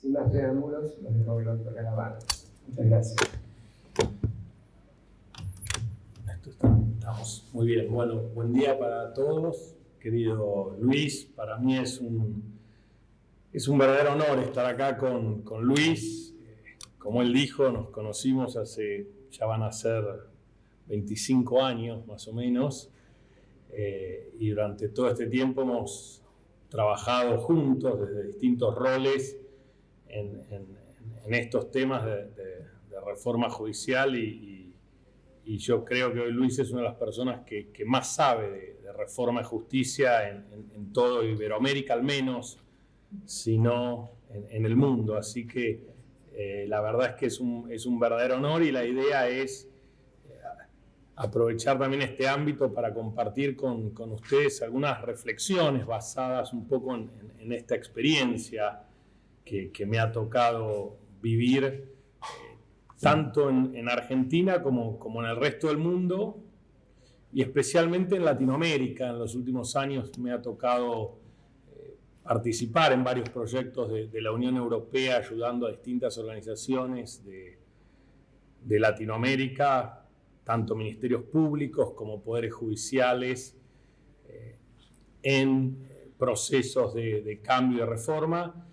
sin más preámbulos, los dejo con el doctor Galavant. Muchas gracias. Estamos muy bien. Bueno, buen día para todos. Querido Luis, para mí es un verdadero honor estar acá con Luis. Como él dijo, nos conocimos ya van a ser 25 años más o menos, y durante todo este tiempo hemos trabajado juntos desde distintos roles en estos temas de reforma judicial y yo creo que hoy Luis es una de las personas que más sabe de reforma y justicia en todo Iberoamérica al menos, sino en el mundo. Así que la verdad es que es un verdadero honor y la idea es aprovechar también este ámbito para compartir con ustedes algunas reflexiones basadas un poco en esta experiencia que me ha tocado vivir tanto en Argentina como en el resto del mundo y especialmente en Latinoamérica. En los últimos años me ha tocado participar en varios proyectos de la Unión Europea ayudando a distintas organizaciones de Latinoamérica, tanto ministerios públicos como poderes judiciales, en procesos de cambio y de reforma.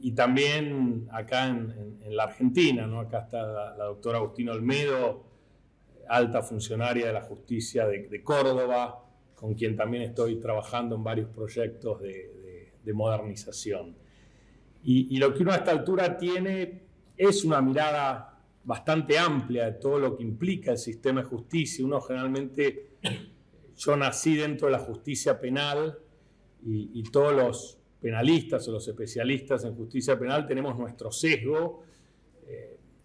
Y también acá en la Argentina, ¿no? Acá está la doctora Agustina Olmedo, alta funcionaria de la justicia de Córdoba, con quien también estoy trabajando en varios proyectos de modernización. Y lo que uno a esta altura tiene es una mirada bastante amplia de todo lo que implica el sistema de justicia. Yo nací dentro de la justicia penal y todos los penalistas o los especialistas en justicia penal tenemos nuestro sesgo,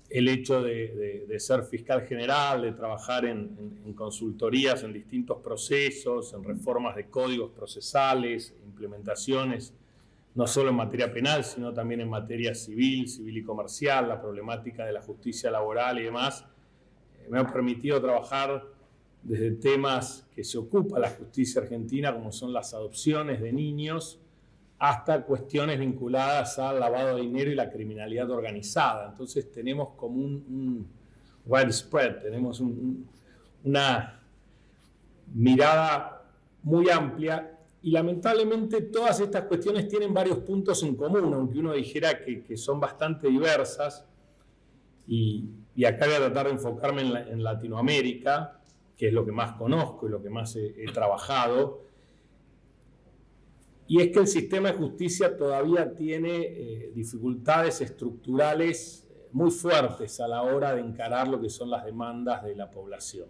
el hecho de ser fiscal general, de trabajar en consultorías en distintos procesos, en reformas de códigos procesales, implementaciones, no solo en materia penal, sino también en materia civil y comercial, la problemática de la justicia laboral y demás, me ha permitido trabajar desde temas que se ocupa la justicia argentina, como son las adopciones de niños, hasta cuestiones vinculadas al lavado de dinero y la criminalidad organizada. Entonces tenemos como un widespread, tenemos una mirada muy amplia y lamentablemente todas estas cuestiones tienen varios puntos en común, aunque uno dijera que son bastante diversas. Y acá voy a tratar de enfocarme en Latinoamérica, que es lo que más conozco y lo que más he trabajado. Y es que el sistema de justicia todavía tiene dificultades estructurales muy fuertes a la hora de encarar lo que son las demandas de la población.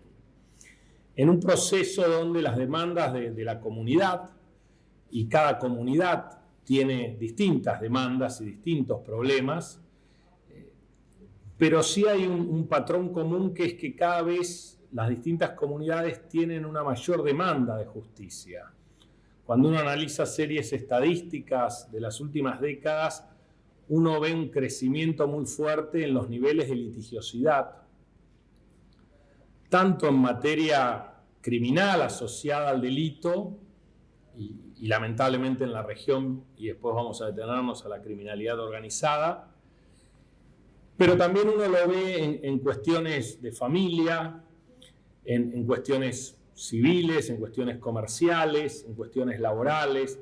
En un proceso donde las demandas de la comunidad, y cada comunidad tiene distintas demandas y distintos problemas, pero sí hay un patrón común, que es que cada vez las distintas comunidades tienen una mayor demanda de justicia. Cuando uno analiza series estadísticas de las últimas décadas, uno ve un crecimiento muy fuerte en los niveles de litigiosidad, tanto en materia criminal asociada al delito y lamentablemente en la región, y después vamos a detenernos a la criminalidad organizada, pero también uno lo ve en cuestiones de familia, en cuestiones civiles, en cuestiones comerciales, en cuestiones laborales.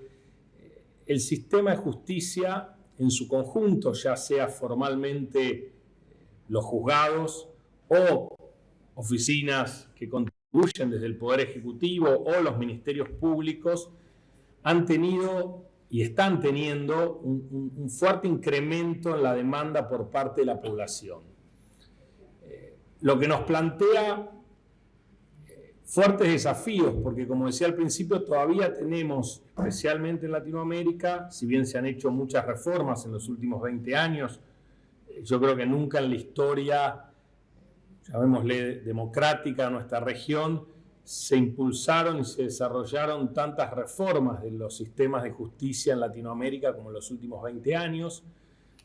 El sistema de justicia en su conjunto, ya sea formalmente los juzgados o oficinas que contribuyen desde el Poder Ejecutivo o los ministerios públicos, han tenido y están teniendo un fuerte incremento en la demanda por parte de la población. Lo que nos plantea fuertes desafíos, porque como decía al principio, todavía tenemos, especialmente en Latinoamérica, si bien se han hecho muchas reformas en los últimos 20 años, yo creo que nunca en la historia, llamémosle democrática, de nuestra región, se impulsaron y se desarrollaron tantas reformas de los sistemas de justicia en Latinoamérica como en los últimos 20 años.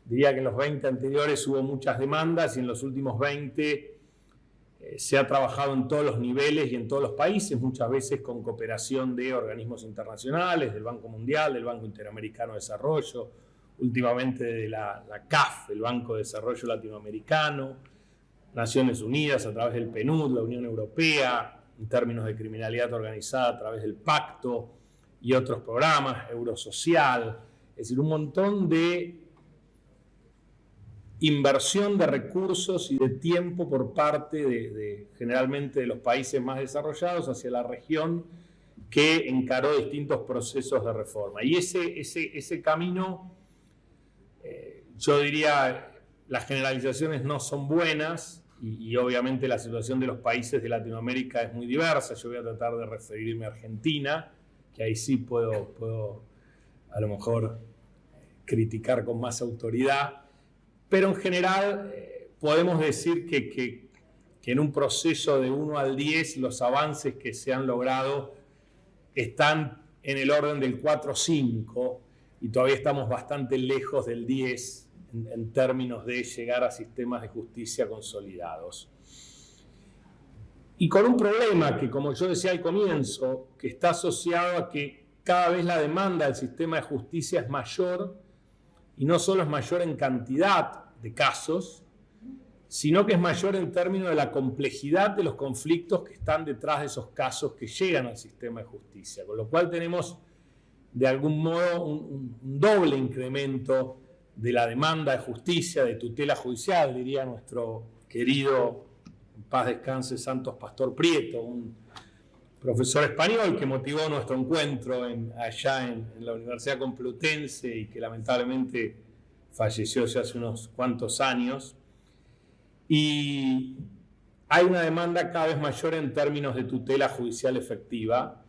Diría que en los 20 anteriores hubo muchas demandas y en los últimos 20 se ha trabajado en todos los niveles y en todos los países, muchas veces con cooperación de organismos internacionales, del Banco Mundial, del Banco Interamericano de Desarrollo últimamente de la CAF, el Banco de Desarrollo Latinoamericano, Naciones Unidas a través del PNUD, la Unión Europea, en términos de criminalidad organizada a través del Pacto y otros programas, Eurosocial, es decir, un montón de inversión de recursos y de tiempo por parte generalmente de los países más desarrollados hacia la región que encaró distintos procesos de reforma. Y ese camino, yo diría, las generalizaciones no son buenas y obviamente la situación de los países de Latinoamérica es muy diversa. Yo voy a tratar de referirme a Argentina, que ahí sí puedo a lo mejor criticar con más autoridad. Pero en general podemos decir que en un proceso de 1 al 10 los avances que se han logrado están en el orden del 4 o 5 y todavía estamos bastante lejos del 10 en términos de llegar a sistemas de justicia consolidados. Y con un problema que, como yo decía al comienzo, que está asociado a que cada vez la demanda del sistema de justicia es mayor. Y no solo es mayor en cantidad de casos, sino que es mayor en términos de la complejidad de los conflictos que están detrás de esos casos que llegan al sistema de justicia. Con lo cual tenemos, de algún modo, un doble incremento de la demanda de justicia, de tutela judicial, diría nuestro querido, en paz descanse, Santos Pastor Prieto, un profesor español que motivó nuestro encuentro allá en la Universidad Complutense y que lamentablemente falleció ya hace unos cuantos años. Y hay una demanda cada vez mayor en términos de tutela judicial efectiva,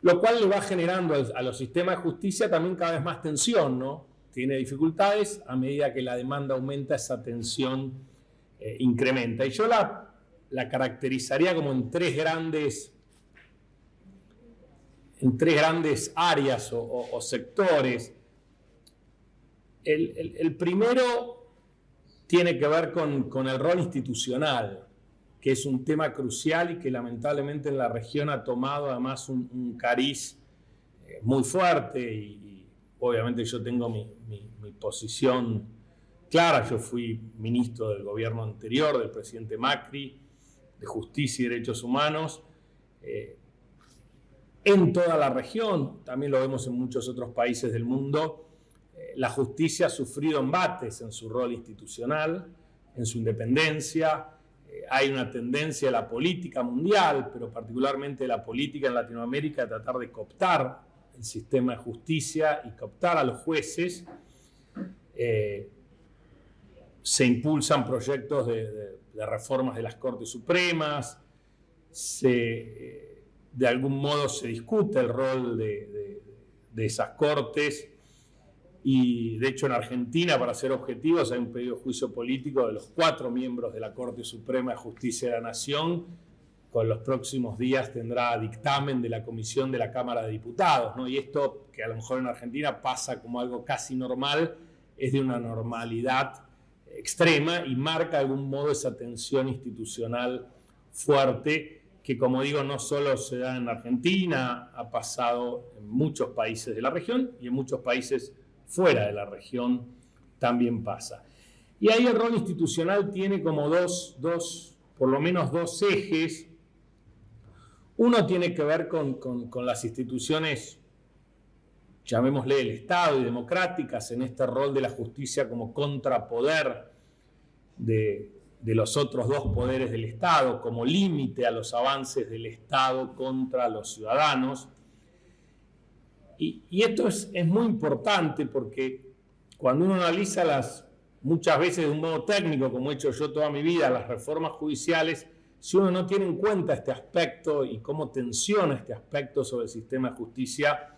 lo cual le va generando a los sistemas de justicia también cada vez más tensión, ¿no? Tiene dificultades, a medida que la demanda aumenta, esa tensión incrementa. Y yo la caracterizaría como en tres grandes áreas o sectores. El primero tiene que ver con el rol institucional, que es un tema crucial y que lamentablemente en la región ha tomado además un cariz muy fuerte y obviamente yo tengo mi posición clara. Yo fui ministro del gobierno anterior, del presidente Macri, de Justicia y Derechos Humanos, en toda la región, también lo vemos en muchos otros países del mundo. La justicia ha sufrido embates en su rol institucional, en su independencia. Hay una tendencia de la política mundial, pero particularmente de la política en Latinoamérica, a tratar de cooptar el sistema de justicia y cooptar a los jueces. Se impulsan proyectos de reformas de las Cortes Supremas, de algún modo se discute el rol de esas cortes y de hecho en Argentina, para ser objetivos, hay un pedido de juicio político de los 4 miembros de la Corte Suprema de Justicia de la Nación. Con los próximos días tendrá dictamen de la Comisión de la Cámara de Diputados, ¿no? Y esto, que a lo mejor en Argentina pasa como algo casi normal, es de una normalidad extrema y marca de algún modo esa tensión institucional fuerte que, como digo, no solo se da en Argentina, ha pasado en muchos países de la región y en muchos países fuera de la región también pasa. Y ahí el rol institucional tiene como por lo menos dos ejes. Uno tiene que ver con las instituciones, llamémosle del Estado y democráticas, en este rol de la justicia como contrapoder de los otros 2 poderes del Estado, como límite a los avances del Estado contra los ciudadanos. Y esto es muy importante porque cuando uno analiza muchas veces de un modo técnico, como he hecho yo toda mi vida, las reformas judiciales, si uno no tiene en cuenta este aspecto y cómo tensiona este aspecto sobre el sistema de justicia,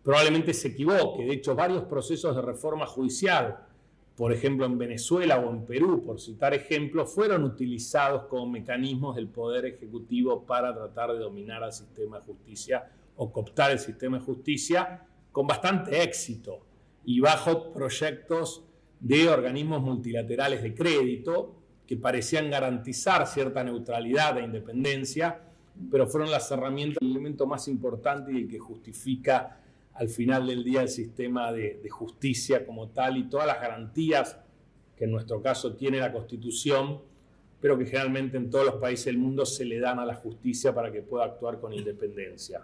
probablemente se equivoque. De hecho, varios procesos de reforma judicial, por ejemplo en Venezuela o en Perú, por citar ejemplos, fueron utilizados como mecanismos del Poder Ejecutivo para tratar de dominar al sistema de justicia o cooptar el sistema de justicia con bastante éxito y bajo proyectos de organismos multilaterales de crédito que parecían garantizar cierta neutralidad e independencia, pero fueron las herramientas, el elemento más importante y el que justifica al final del día el sistema de justicia como tal y todas las garantías que en nuestro caso tiene la Constitución, pero que generalmente en todos los países del mundo se le dan a la justicia para que pueda actuar con independencia.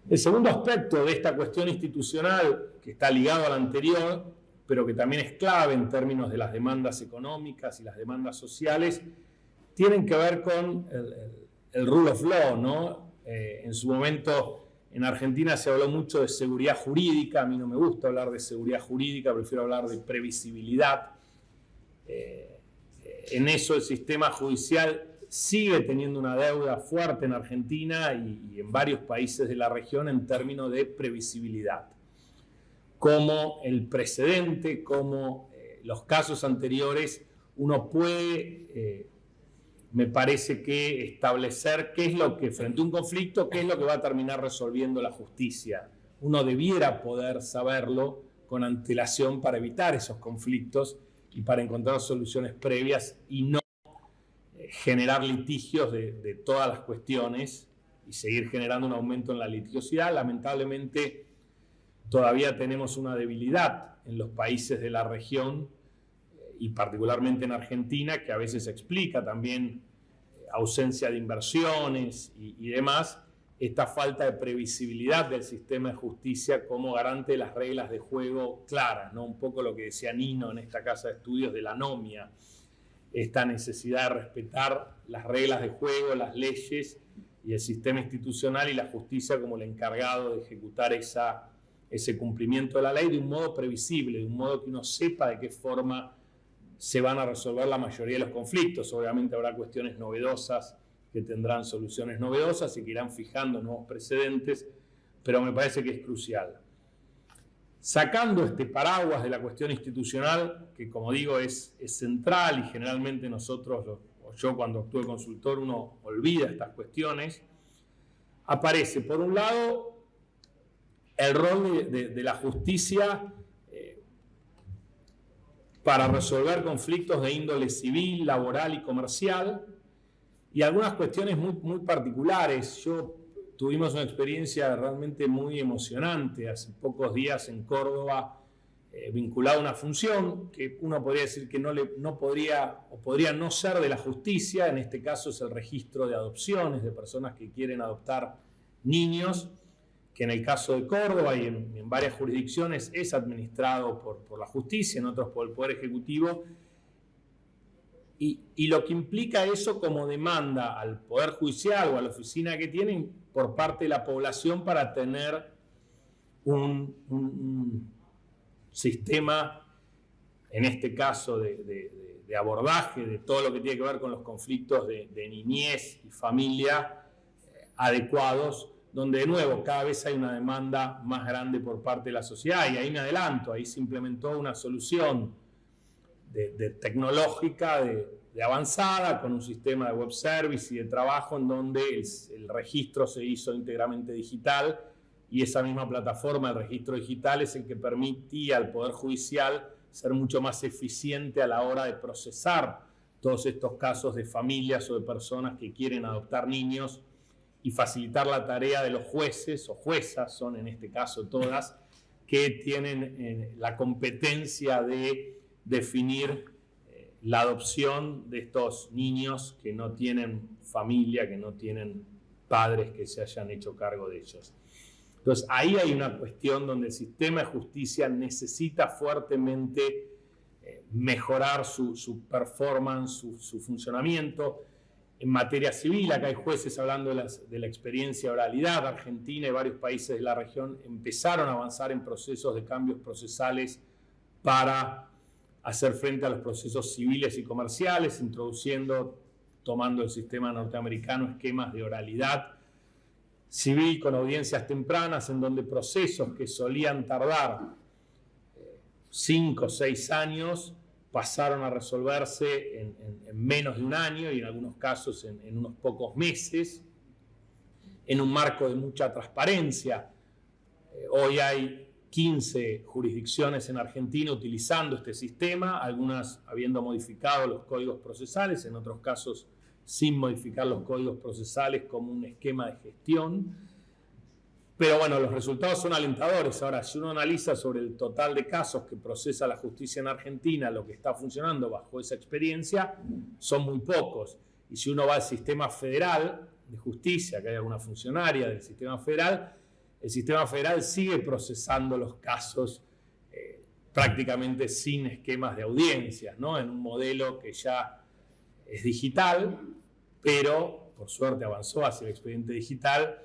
El segundo aspecto de esta cuestión institucional, que está ligado al anterior, pero que también es clave en términos de las demandas económicas y las demandas sociales, tienen que ver con el rule of law, ¿no? En su momento en Argentina se habló mucho de seguridad jurídica. A mí no me gusta hablar de seguridad jurídica, prefiero hablar de previsibilidad. En eso el sistema judicial sigue teniendo una deuda fuerte en Argentina y en varios países de la región en términos de previsibilidad. Como el precedente, como los casos anteriores, uno puede, me parece que establecer qué es lo que, frente a un conflicto, qué es lo que va a terminar resolviendo la justicia. Uno debiera poder saberlo con antelación para evitar esos conflictos y para encontrar soluciones previas y no generar litigios de todas las cuestiones y seguir generando un aumento en la litigiosidad. Lamentablemente, todavía tenemos una debilidad en los países de la región y particularmente en Argentina, que a veces explica también ausencia de inversiones y demás, esta falta de previsibilidad del sistema de justicia como garante de las reglas de juego claras, ¿no? Un poco lo que decía Nino en esta casa de estudios de la anomia, esta necesidad de respetar las reglas de juego, las leyes y el sistema institucional y la justicia como el encargado de ejecutar ese cumplimiento de la ley de un modo previsible, de un modo que uno sepa de qué forma se van a resolver la mayoría de los conflictos. Obviamente habrá cuestiones novedosas que tendrán soluciones novedosas y que irán fijando nuevos precedentes, pero me parece que es crucial. Sacando este paraguas de la cuestión institucional, que como digo es central y generalmente nosotros, o yo cuando actúo de consultor, uno olvida estas cuestiones, aparece por un lado el rol de la justicia para resolver conflictos de índole civil, laboral y comercial, y algunas cuestiones muy particulares. Tuvimos una experiencia realmente muy emocionante hace pocos días en Córdoba, vinculada a una función que uno podría decir que no podría o podría no ser de la justicia. En este caso es el registro de adopciones de personas que quieren adoptar niños, que en el caso de Córdoba y en varias jurisdicciones es administrado por la justicia, en otros por el Poder Ejecutivo. Y lo que implica eso como demanda al Poder Judicial o a la oficina que tienen por parte de la población para tener un sistema, en este caso de abordaje de todo lo que tiene que ver con los conflictos de niñez y familia adecuados, donde de nuevo cada vez hay una demanda más grande por parte de la sociedad. Y ahí me adelanto, ahí se implementó una solución tecnológica de avanzada con un sistema de web service y de trabajo en donde el registro se hizo íntegramente digital, y esa misma plataforma, el registro digital, es el que permitía al Poder Judicial ser mucho más eficiente a la hora de procesar todos estos casos de familias o de personas que quieren adoptar niños y facilitar la tarea de los jueces o juezas, son en este caso todas, que tienen la competencia de definir la adopción de estos niños que no tienen familia, que no tienen padres que se hayan hecho cargo de ellos. Entonces, ahí hay una cuestión donde el sistema de justicia necesita fuertemente mejorar su performance, su funcionamiento. En materia civil, acá hay jueces hablando de la experiencia de oralidad. Argentina y varios países de la región empezaron a avanzar en procesos de cambios procesales para hacer frente a los procesos civiles y comerciales, tomando el sistema norteamericano, esquemas de oralidad civil con audiencias tempranas, en donde procesos que solían tardar 5 o 6 años pasaron a resolverse en menos de un año y en algunos casos en unos pocos meses, en un marco de mucha transparencia. Hoy hay 15 jurisdicciones en Argentina utilizando este sistema, algunas habiendo modificado los códigos procesales, en otros casos sin modificar los códigos procesales como un esquema de gestión. Pero bueno, los resultados son alentadores. Ahora, si uno analiza sobre el total de casos que procesa la justicia en Argentina, lo que está funcionando bajo esa experiencia, son muy pocos. Y si uno va al sistema federal de justicia, que hay alguna funcionaria del sistema federal, el sistema federal sigue procesando los casos prácticamente sin esquemas de audiencias, ¿no? En un modelo que ya es digital, pero por suerte avanzó hacia el expediente digital,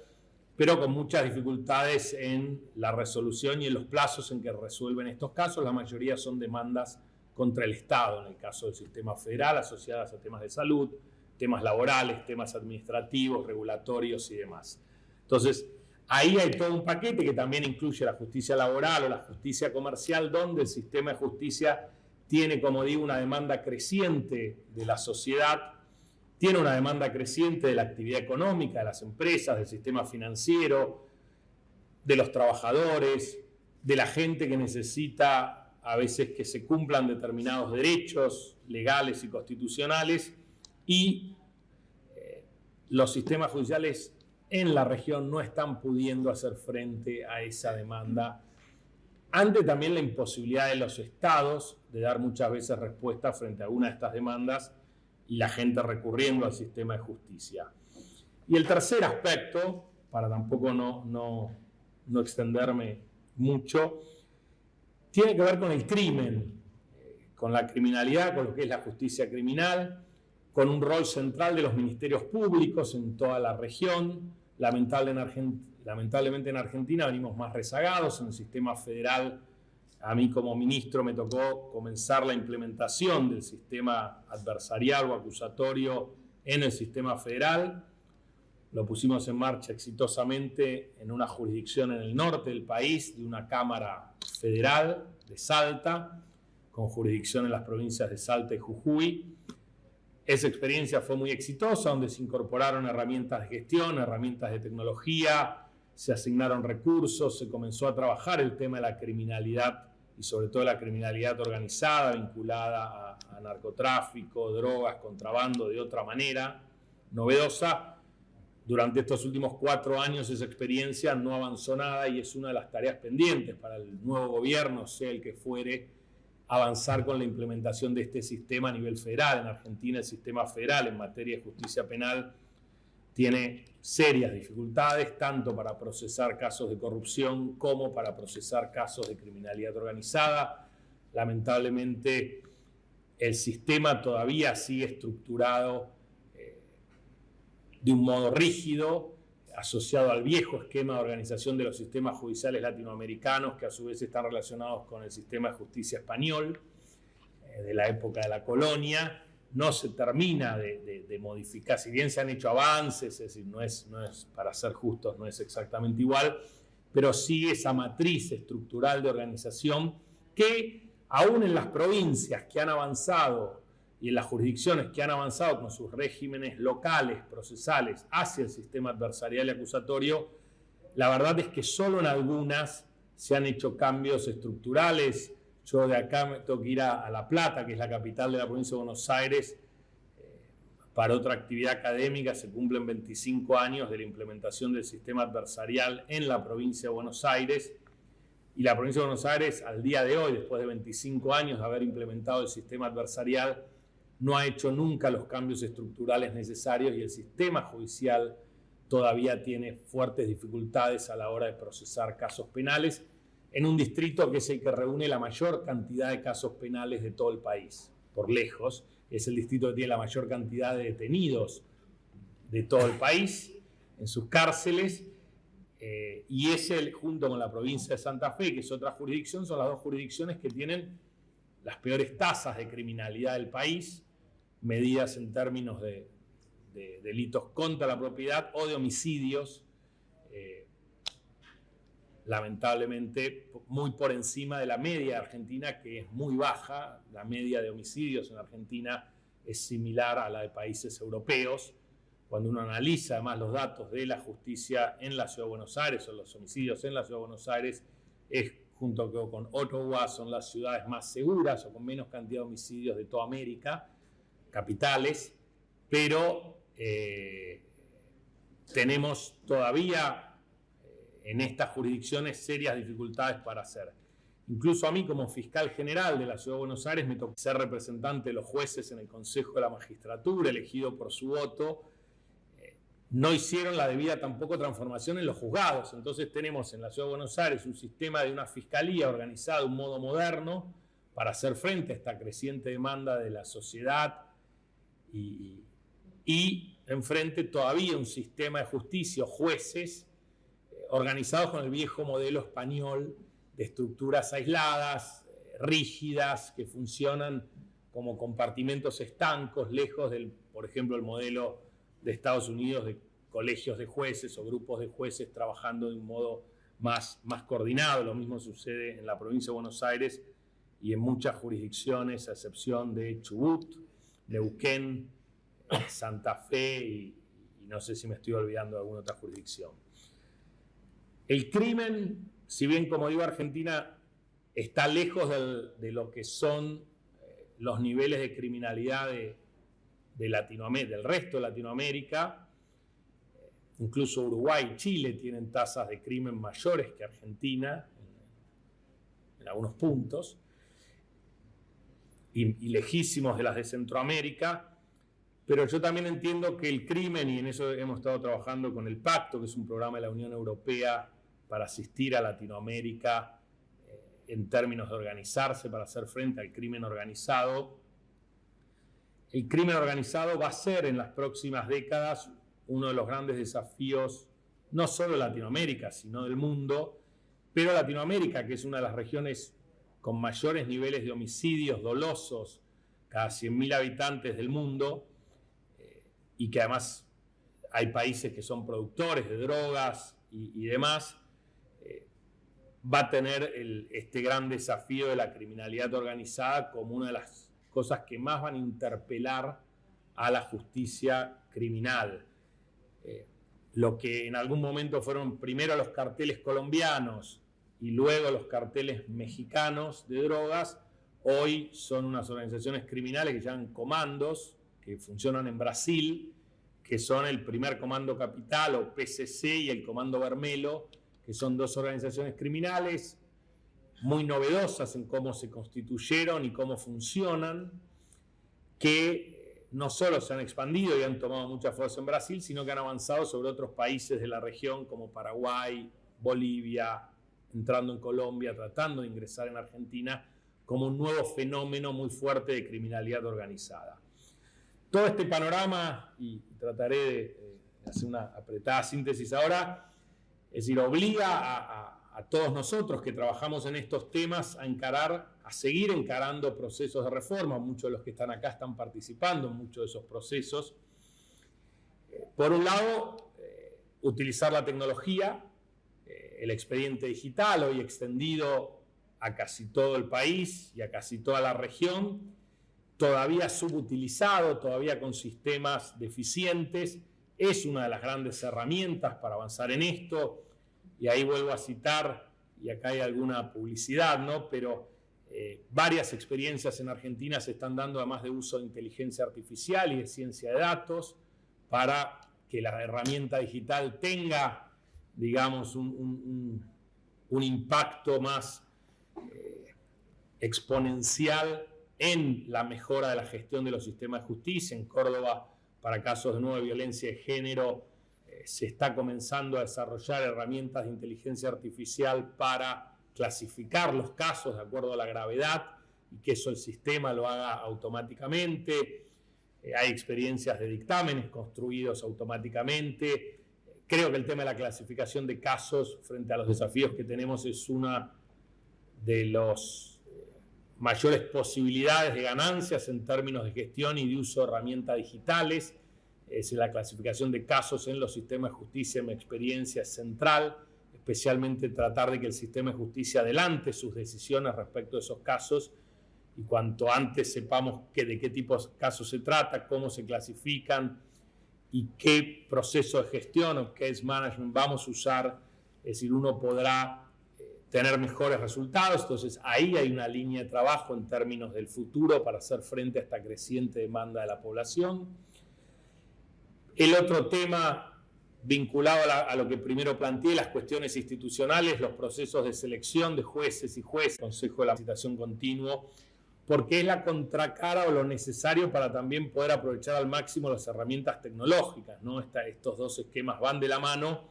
pero con muchas dificultades en la resolución y en los plazos en que resuelven estos casos. La mayoría son demandas contra el Estado, en el caso del sistema federal, asociadas a temas de salud, temas laborales, temas administrativos, regulatorios y demás. Entonces, ahí hay todo un paquete que también incluye la justicia laboral o la justicia comercial, donde el sistema de justicia tiene, como digo, una demanda creciente de la sociedad, tiene una demanda creciente de la actividad económica, de las empresas, del sistema financiero, de los trabajadores, de la gente que necesita a veces que se cumplan determinados derechos legales y constitucionales, y los sistemas judiciales en la región no están pudiendo hacer frente a esa demanda, ante también la imposibilidad de los estados de dar muchas veces respuesta frente a alguna de estas demandas y la gente recurriendo al sistema de justicia. Y el tercer aspecto, para tampoco no extenderme mucho, tiene que ver con el crimen, con la criminalidad, con lo que es la justicia criminal, con un rol central de los ministerios públicos en toda la región. Lamentablemente en Argentina venimos más rezagados. En el sistema federal, a mí como ministro me tocó comenzar la implementación del sistema adversarial o acusatorio en el sistema federal. Lo pusimos en marcha exitosamente en una jurisdicción en el norte del país, de una cámara federal de Salta, con jurisdicción en las provincias de Salta y Jujuy. Esa experiencia fue muy exitosa, donde se incorporaron herramientas de gestión, herramientas de tecnología, se asignaron recursos, se comenzó a trabajar el tema de la criminalidad y sobre todo la criminalidad organizada vinculada a narcotráfico, drogas, contrabando de otra manera novedosa. Durante estos últimos 4 años esa experiencia no avanzó nada y es una de las tareas pendientes para el nuevo gobierno, sea el que fuere, avanzar con la implementación de este sistema a nivel federal. En Argentina el sistema federal en materia de justicia penal tiene serias dificultades, tanto para procesar casos de corrupción como para procesar casos de criminalidad organizada. Lamentablemente el sistema todavía sigue estructurado de un modo rígido, asociado al viejo esquema de organización de los sistemas judiciales latinoamericanos, que a su vez están relacionados con el sistema de justicia español de la época de la colonia. No se termina de modificar, si bien se han hecho avances, es decir, no es, para ser justos, no es exactamente igual, pero sigue esa matriz estructural de organización que aún en las provincias que han avanzado y en las jurisdicciones que han avanzado con sus regímenes locales, procesales, hacia el sistema adversarial y acusatorio, la verdad es que solo en algunas se han hecho cambios estructurales. Yo de acá me tengo que ir a La Plata, que es la capital de la provincia de Buenos Aires, para otra actividad académica. Se cumplen 25 años de la implementación del sistema adversarial en la provincia de Buenos Aires. Y la provincia de Buenos Aires, al día de hoy, después de 25 años de haber implementado el sistema adversarial, no ha hecho nunca los cambios estructurales necesarios y el sistema judicial todavía tiene fuertes dificultades a la hora de procesar casos penales en un distrito que es el que reúne la mayor cantidad de casos penales de todo el país, por lejos. Es el distrito que tiene la mayor cantidad de detenidos de todo el país en sus cárceles, y es junto con la provincia de Santa Fe, que es otra jurisdicción, son las dos jurisdicciones que tienen las peores tasas de criminalidad del país, medidas en términos de delitos contra la propiedad o de homicidios, lamentablemente muy por encima de la media de Argentina, que es muy baja. La media de homicidios en Argentina es similar a la de países europeos. Cuando uno analiza además los datos de la justicia en la Ciudad de Buenos Aires o los homicidios en la Ciudad de Buenos Aires, es junto con Ottawa, son las ciudades más seguras o con menos cantidad de homicidios de toda América, capitales, pero tenemos todavía en estas jurisdicciones serias dificultades para hacer. Incluso a mí, como fiscal general de la Ciudad de Buenos Aires, me tocó ser representante de los jueces en el Consejo de la Magistratura, elegido por su voto. No hicieron la debida tampoco transformación en los juzgados. Entonces tenemos en la Ciudad de Buenos Aires un sistema de una fiscalía organizada de un modo moderno para hacer frente a esta creciente demanda de la sociedad y enfrente todavía un sistema de justicia o jueces organizados con el viejo modelo español de estructuras aisladas, rígidas, que funcionan como compartimentos estancos, lejos del, por ejemplo, el modelo de Estados Unidos de colegios de jueces o grupos de jueces trabajando de un modo más coordinado. Lo mismo sucede en la provincia de Buenos Aires y en muchas jurisdicciones, a excepción de Chubut, Neuquén, Santa Fe y no sé si me estoy olvidando de alguna otra jurisdicción. El crimen, si bien, como digo, Argentina está lejos de lo que son los niveles de criminalidad de Latinoamérica, del resto de Latinoamérica, incluso Uruguay y Chile tienen tasas de crimen mayores que Argentina en algunos puntos, y lejísimos de las de Centroamérica. Pero yo también entiendo que el crimen, y en eso hemos estado trabajando con el Pacto, que es un programa de la Unión Europea para asistir a Latinoamérica en términos de organizarse para hacer frente al crimen organizado. El crimen organizado va a ser en las próximas décadas uno de los grandes desafíos, no solo de Latinoamérica, sino del mundo, pero Latinoamérica, que es una de las regiones con mayores niveles de homicidios dolosos cada 100.000 habitantes del mundo, y que además hay países que son productores de drogas y demás, va a tener este gran desafío de la criminalidad organizada como una de las cosas que más van a interpelar a la justicia criminal. Lo que en algún momento fueron primero los carteles colombianos y luego los carteles mexicanos de drogas, hoy son unas organizaciones criminales que se llaman comandos, que funcionan en Brasil, que son el Primer Comando Capital o PCC y el Comando Vermelo, que son dos organizaciones criminales muy novedosas en cómo se constituyeron y cómo funcionan, que no solo se han expandido y han tomado mucha fuerza en Brasil, sino que han avanzado sobre otros países de la región como Paraguay, Bolivia, entrando en Colombia, tratando de ingresar en Argentina, como un nuevo fenómeno muy fuerte de criminalidad organizada. Todo este panorama, y trataré de hacer una apretada síntesis ahora, es decir, obliga a todos nosotros que trabajamos en estos temas a seguir encarando procesos de reforma. Muchos de los que están acá están participando en muchos de esos procesos. Por un lado, utilizar la tecnología, el expediente digital, hoy extendido a casi todo el país y a casi toda la región, todavía subutilizado, todavía con sistemas deficientes, es una de las grandes herramientas para avanzar en esto. Y ahí vuelvo a citar, y acá hay alguna publicidad, ¿no? Pero varias experiencias en Argentina se están dando, además de uso de inteligencia artificial y de ciencia de datos, para que la herramienta digital tenga, digamos, un impacto más exponencial en la mejora de la gestión de los sistemas de justicia. En Córdoba, para casos de nueva violencia de género, se está comenzando a desarrollar herramientas de inteligencia artificial para clasificar los casos de acuerdo a la gravedad y que eso el sistema lo haga automáticamente. Hay experiencias de dictámenes construidos automáticamente. Creo que el tema de la clasificación de casos frente a los desafíos que tenemos es una de las mayores posibilidades de ganancias en términos de gestión y de uso de herramientas digitales. Es la clasificación de casos en los sistemas de justicia, en mi experiencia, es central, especialmente tratar de que el sistema de justicia adelante sus decisiones respecto a esos casos, y cuanto antes sepamos de qué tipo de casos se trata, cómo se clasifican y qué proceso de gestión o case management vamos a usar, es decir, uno podrá tener mejores resultados. Entonces ahí hay una línea de trabajo en términos del futuro para hacer frente a esta creciente demanda de la población. El otro tema vinculado a lo que primero planteé, las cuestiones institucionales, los procesos de selección de jueces y jueces, Consejo de la Capacitación Continuo, porque es la contracara o lo necesario para también poder aprovechar al máximo las herramientas tecnológicas, ¿no? Estos dos esquemas van de la mano,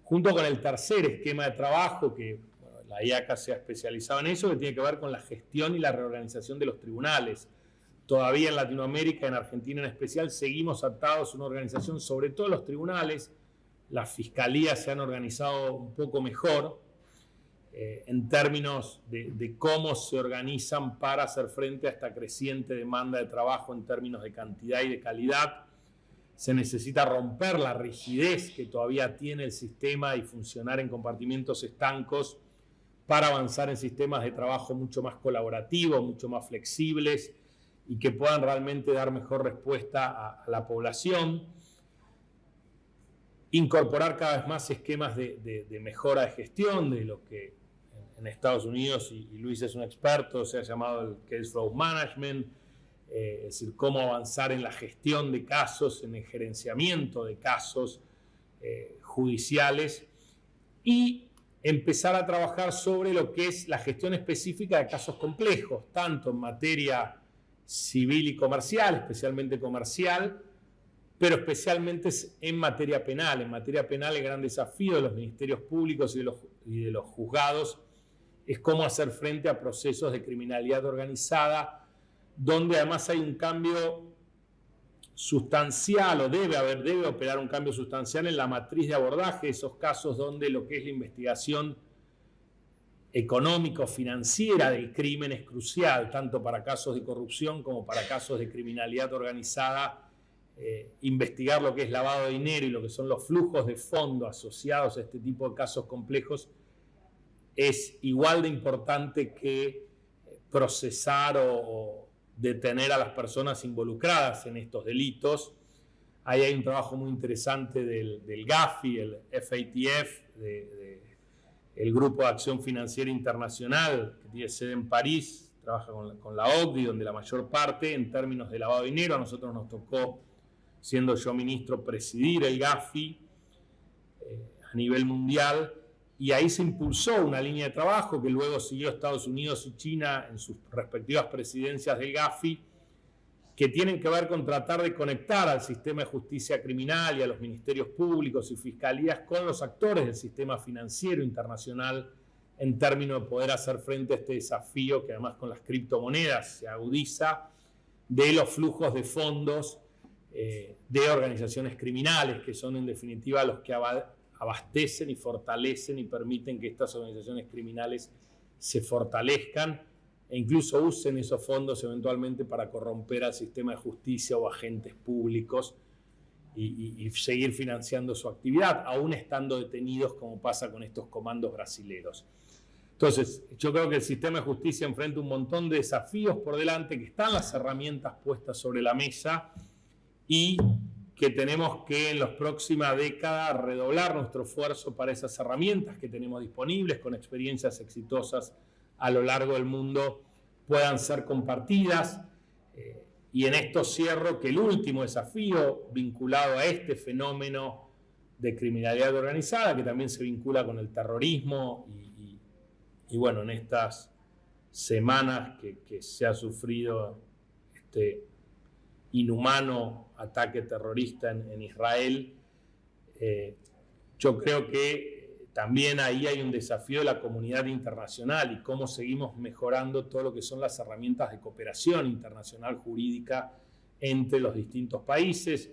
junto con el tercer esquema de trabajo, que bueno, la IACA se ha especializado en eso, que tiene que ver con la gestión y la reorganización de los tribunales. Todavía en Latinoamérica, en Argentina en especial, seguimos atados a una organización, sobre todo los tribunales. Las fiscalías se han organizado un poco mejor en términos de cómo se organizan para hacer frente a esta creciente demanda de trabajo en términos de cantidad y de calidad. Se necesita romper la rigidez que todavía tiene el sistema y funcionar en compartimentos estancos para avanzar en sistemas de trabajo mucho más colaborativos, mucho más flexibles y que puedan realmente dar mejor respuesta a la población. Incorporar cada vez más esquemas de mejora de gestión, de lo que en Estados Unidos, y Luis es un experto, se ha llamado el Case Flow Management, es decir, cómo avanzar en la gestión de casos, en el gerenciamiento de casos judiciales y empezar a trabajar sobre lo que es la gestión específica de casos complejos, tanto en materia civil y comercial, especialmente comercial, pero especialmente en materia penal. En materia penal el gran desafío de los ministerios públicos y de los juzgados es cómo hacer frente a procesos de criminalidad organizada, donde además hay un cambio sustancial, o debe operar un cambio sustancial en la matriz de abordaje, esos casos donde lo que es la investigación económico-financiera del crimen es crucial, tanto para casos de corrupción como para casos de criminalidad organizada. Investigar lo que es lavado de dinero y lo que son los flujos de fondo asociados a este tipo de casos complejos es igual de importante que procesar o detener a las personas involucradas en estos delitos. Ahí hay un trabajo muy interesante del GAFI, el FATF, el Grupo de Acción Financiera Internacional, que tiene sede en París, trabaja con la OCDE, donde la mayor parte, en términos de lavado de dinero, a nosotros nos tocó, siendo yo ministro, presidir el GAFI a nivel mundial, y ahí se impulsó una línea de trabajo que luego siguió Estados Unidos y China en sus respectivas presidencias del GAFI, que tienen que ver con tratar de conectar al sistema de justicia criminal y a los ministerios públicos y fiscalías con los actores del sistema financiero internacional en términos de poder hacer frente a este desafío que además con las criptomonedas se agudiza, de los flujos de fondos de organizaciones criminales, que son en definitiva los que abastecen y fortalecen y permiten que estas organizaciones criminales se fortalezcan e incluso usen esos fondos eventualmente para corromper al sistema de justicia o agentes públicos y seguir financiando su actividad, aún estando detenidos, como pasa con estos comandos brasileros. Entonces, yo creo que el sistema de justicia enfrenta un montón de desafíos por delante, que están las herramientas puestas sobre la mesa y que tenemos que en las próximas décadas redoblar nuestro esfuerzo para esas herramientas que tenemos disponibles, con experiencias exitosas a lo largo del mundo, puedan ser compartidas. Y en esto cierro que el último desafío vinculado a este fenómeno de criminalidad organizada, que también se vincula con el terrorismo y bueno, en estas semanas que se ha sufrido este inhumano ataque terrorista en Israel, yo creo que también ahí hay un desafío de la comunidad internacional y cómo seguimos mejorando todo lo que son las herramientas de cooperación internacional jurídica entre los distintos países,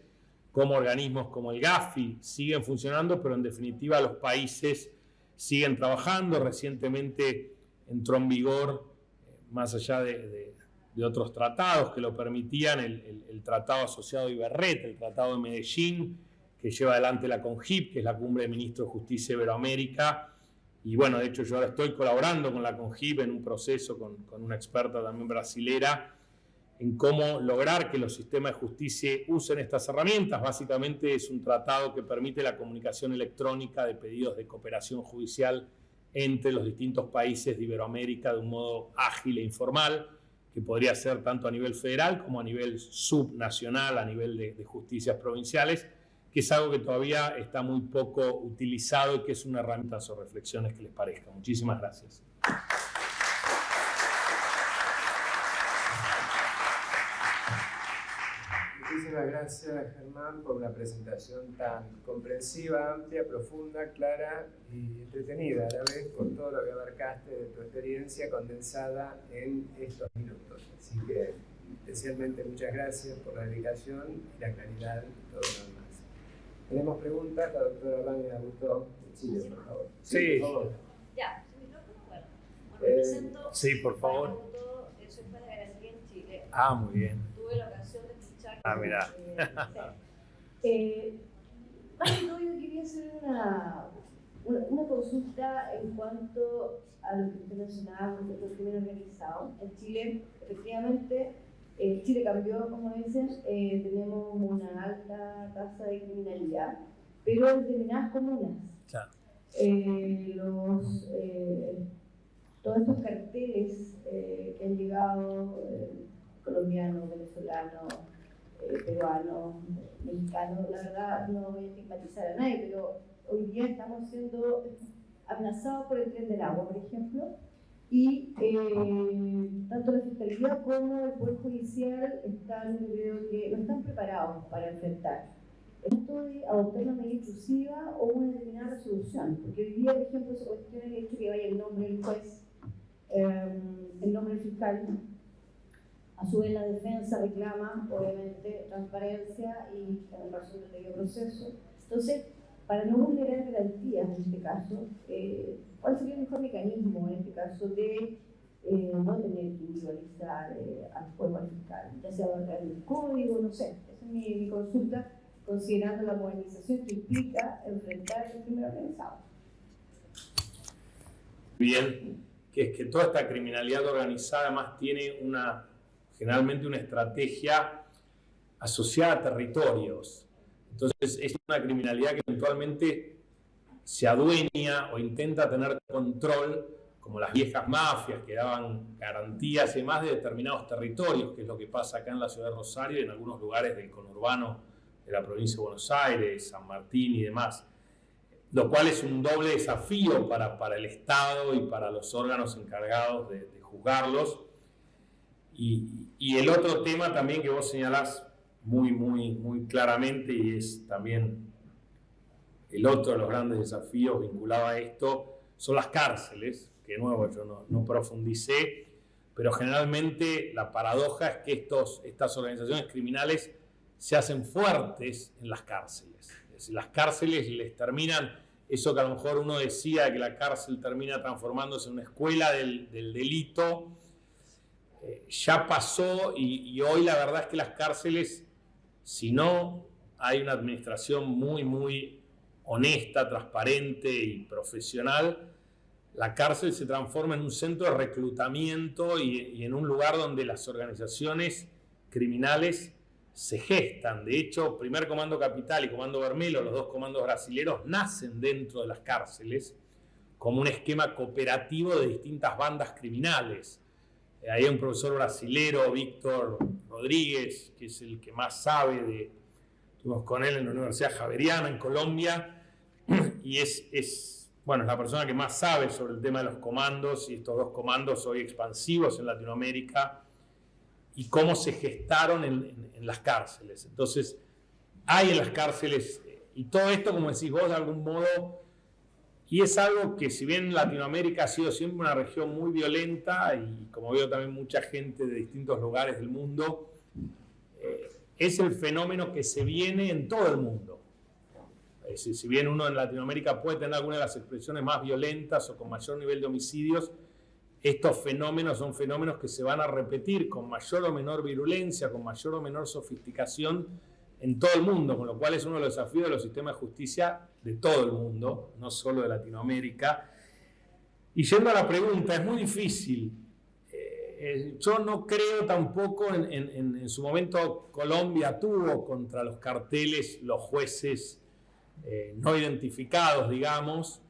cómo organismos como el GAFI siguen funcionando, pero en definitiva los países siguen trabajando. Recientemente entró en vigor, más allá de otros tratados que lo permitían, el tratado asociado de Iberret, el tratado de Medellín, que lleva adelante la CONJIP, que es la Cumbre de Ministros de Justicia de Iberoamérica. Y bueno, de hecho yo ahora estoy colaborando con la CONJIP en un proceso con una experta también brasilera en cómo lograr que los sistemas de justicia usen estas herramientas. Básicamente es un tratado que permite la comunicación electrónica de pedidos de cooperación judicial entre los distintos países de Iberoamérica de un modo ágil e informal, que podría ser tanto a nivel federal como a nivel subnacional, a nivel de justicias provinciales, que es algo que todavía está muy poco utilizado y que es una herramienta o reflexiones que les parezca. Muchísimas gracias. Muchísimas gracias, Germán, por una presentación tan comprensiva, amplia, profunda, clara y entretenida a la vez, por todo lo que abarcaste de tu experiencia condensada en estos minutos. Así que, especialmente, muchas gracias por la dedicación y la claridad y todo lo demás. Tenemos preguntas, la doctora Rania Agustó de Chile, por favor. Sí. Por favor. Ya, su micrófono, bueno. Represento. Sí, por favor. Soy juez de garantía en Chile. Ah, muy bien. Tuve la ocasión de escuchar. Ah, mira. Más que todo, yo quería hacer una consulta en cuanto a lo que usted mencionaba respecto al crimen organizado. En Chile, efectivamente, Chile cambió, como dicen, tenemos una alta tasa de criminalidad, pero en determinadas comunas. Claro. Todos estos carteles que han llegado, colombianos, venezolanos, peruanos, mexicanos, la verdad no voy a estigmatizar a nadie, pero hoy día estamos siendo amenazados por el tren del agua, por ejemplo, y tanto la Fiscalía como el Poder Judicial no están preparados para enfrentar esto de adoptar una medida intrusiva o una determinada resolución, porque hoy día, por ejemplo, se cuestiona el hecho que vaya el nombre del juez, el nombre del fiscal. A su vez, la defensa reclama, obviamente, transparencia y razón del debido proceso. Entonces, para no vulnerar garantías en este caso, ¿cuál sería el mejor mecanismo en este caso de no tener que individualizar al juez o al fiscal? Ya sea abarcar el código, no sé. Esa es mi consulta, considerando la modernización que implica enfrentar el crimen organizado. Bien, que es que toda esta criminalidad organizada además tiene generalmente una estrategia asociada a territorios. Entonces es una criminalidad que eventualmente se adueña o intenta tener control, como las viejas mafias que daban garantías y demás de determinados territorios, que es lo que pasa acá en la ciudad de Rosario y en algunos lugares del conurbano de la provincia de Buenos Aires, San Martín y demás. Lo cual es un doble desafío para el Estado y para los órganos encargados de juzgarlos. Y el otro tema también que vos señalás muy claramente, y es también el otro de los grandes desafíos vinculado a esto, son las cárceles, que de nuevo yo no profundicé, pero generalmente la paradoja es que estas organizaciones criminales se hacen fuertes en las cárceles. Es decir, las cárceles les terminan, eso que a lo mejor uno decía, que la cárcel termina transformándose en una escuela del delito, ya pasó y hoy la verdad es que las cárceles, si no hay una administración muy honesta, transparente y profesional, la cárcel se transforma en un centro de reclutamiento y en un lugar donde las organizaciones criminales se gestan. De hecho, Primer Comando Capital y Comando Vermelo, los dos comandos brasileros, nacen dentro de las cárceles como un esquema cooperativo de distintas bandas criminales. Hay un profesor brasilero, Víctor Rodríguez, que es el que más sabe estuvimos con él en la Universidad Javeriana en Colombia, y es la persona que más sabe sobre el tema de los comandos, y estos dos comandos hoy expansivos en Latinoamérica, y cómo se gestaron en las cárceles. Entonces, hay en las cárceles, y todo esto, como decís vos, de algún modo, y es algo que, si bien Latinoamérica ha sido siempre una región muy violenta, y como veo también mucha gente de distintos lugares del mundo, es el fenómeno que se viene en todo el mundo. Es decir, si bien uno en Latinoamérica puede tener algunas de las expresiones más violentas o con mayor nivel de homicidios, estos fenómenos son fenómenos que se van a repetir con mayor o menor virulencia, con mayor o menor sofisticación en todo el mundo, con lo cual es uno de los desafíos de los sistemas de justicia de todo el mundo, no solo de Latinoamérica. Y yendo a la pregunta, es muy difícil. Yo no creo tampoco, en su momento Colombia tuvo contra los carteles los jueces no identificados, digamos.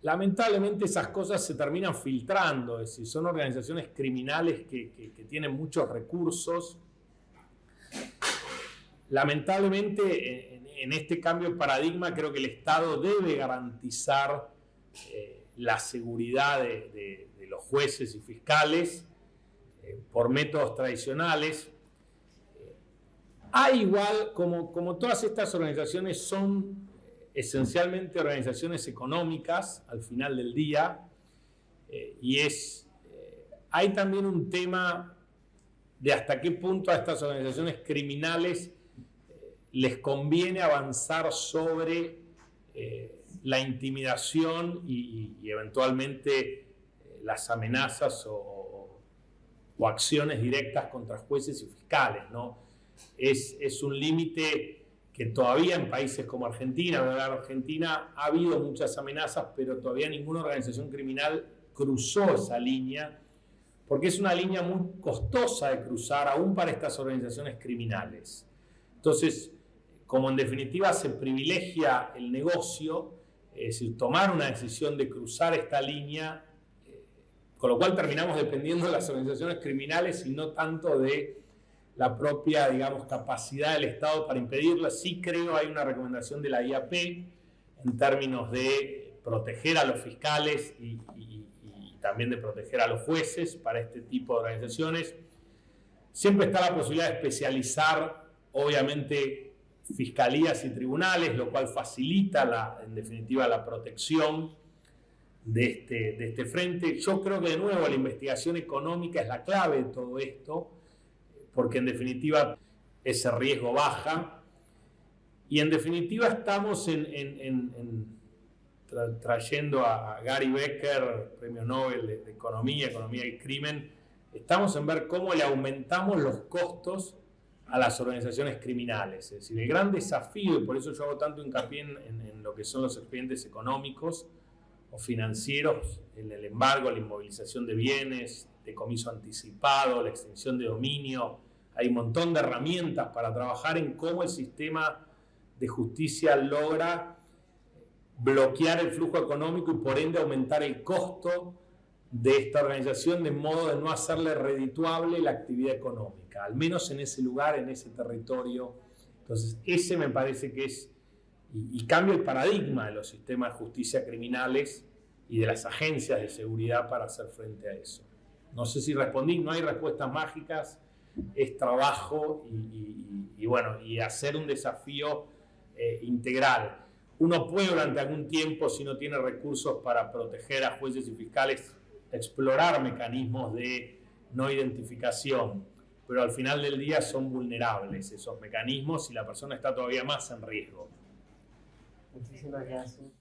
Lamentablemente esas cosas se terminan filtrando, es decir, son organizaciones criminales que tienen muchos recursos. lamentablemente, en este cambio de paradigma, creo que el Estado debe garantizar la seguridad de los jueces y fiscales por métodos tradicionales. Hay igual, como todas estas organizaciones son esencialmente organizaciones económicas al final del día, hay también un tema de hasta qué punto a estas organizaciones criminales les conviene avanzar sobre la intimidación y eventualmente las amenazas o acciones directas contra jueces y fiscales, ¿no? Es un límite que todavía en países como Argentina, en Argentina ha habido muchas amenazas, pero todavía ninguna organización criminal cruzó esa línea, porque es una línea muy costosa de cruzar, aún para estas organizaciones criminales. Entonces, como en definitiva se privilegia el negocio, es decir, tomar una decisión de cruzar esta línea, con lo cual terminamos dependiendo de las organizaciones criminales y no tanto de la propia, digamos, capacidad del Estado para impedirla. Sí creo hay una recomendación de la IAP en términos de proteger a los fiscales y también de proteger a los jueces para este tipo de organizaciones. Siempre está la posibilidad de especializar, obviamente, fiscalías y tribunales, lo cual facilita, en definitiva, la protección de este frente. Yo creo que, de nuevo, la investigación económica es la clave de todo esto, porque en definitiva ese riesgo baja. Y en definitiva estamos trayendo a Gary Becker, premio Nobel de Economía y Crimen, estamos en ver cómo le aumentamos los costos a las organizaciones criminales. Es decir, el gran desafío, y por eso yo hago tanto hincapié en lo que son los expedientes económicos o financieros, en el embargo, la inmovilización de bienes, decomiso anticipado, la extinción de dominio. Hay un montón de herramientas para trabajar en cómo el sistema de justicia logra bloquear el flujo económico y por ende aumentar el costo de esta organización de modo de no hacerle redituable la actividad económica, al menos en ese lugar, en ese territorio. Entonces, ese me parece que es, y cambia el paradigma de los sistemas de justicia criminales y de las agencias de seguridad para hacer frente a eso. No sé si respondí, no hay respuestas mágicas, es trabajo y bueno, y hacer un desafío integral. Uno puede durante algún tiempo, si no tiene recursos para proteger a jueces y fiscales, explorar mecanismos de no identificación, pero al final del día son vulnerables esos mecanismos y la persona está todavía más en riesgo. Muchísimas gracias.